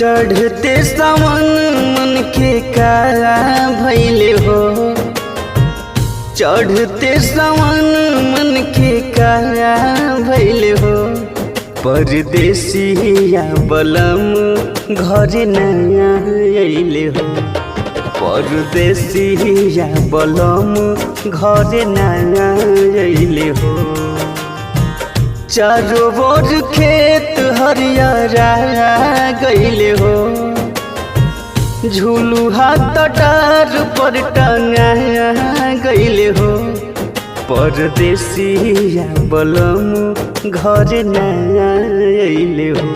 चढ़ते सावन मन के काया भैले हो। चढ़ते सावन मन के काया भैले हो। परदेसिया बलम घर नया अइले हो। परदेसिया बलम घर नया अइले हो। चारों ओर खेत हरियारा गइले हो। झुलुहा डार पर टंगा गइले हो। परदेसिया बलम घर नया अइले हो।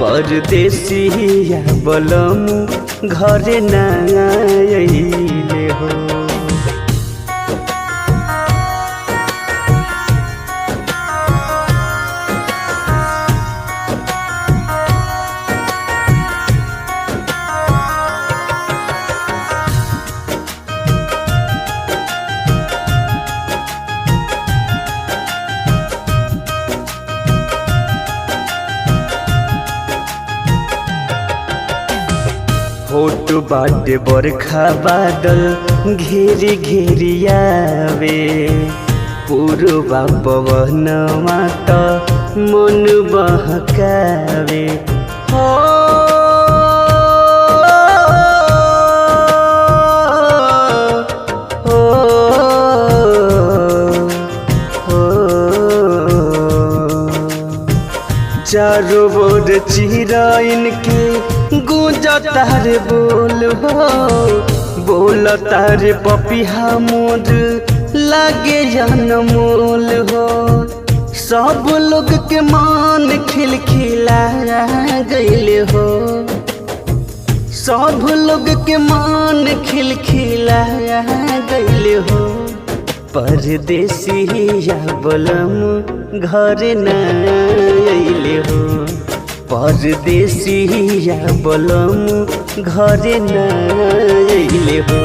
परदेसिया बलम घर नया अइले हो। होट बाटे बरखा बादल घेरी घेरी आवे। पूर्वा पवनमा त मन बहकावे हो। चारों ओर चिराइन के गूंजा तारे बोल हो। बोल तारे पपिहा मोर लागे अनमोल हो। सब लोग के मान खिलखिला गइले हो। सब लोग के मान खिलखिला गइले हो। परदेसिया बलम घर नया अइले हो। परदेसिया बलम घर नया अइले हो।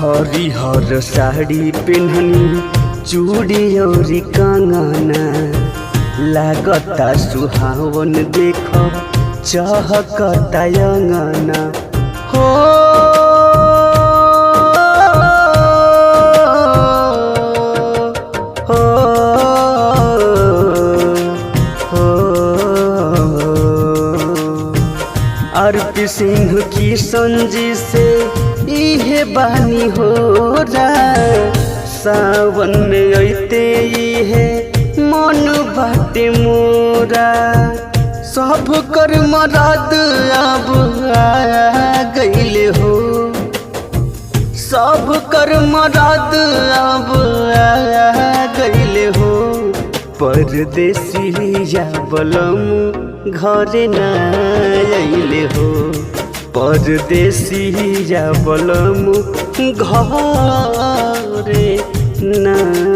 हरिहर साड़ी पेन्हनी चूड़ी और कंगना। लागता सुहावन देख चहकता अंगना हो। आरपी सिंह की संजी से इहे बानी हो रहा। सावन में अइते इहे मन बाटे मोरा। सब कर मराद अब आ गइले हो। सब कर मराद अब आ गइले हो। परदेसिया बलम घर नया अइले हो। परदेसिया बलम घर नया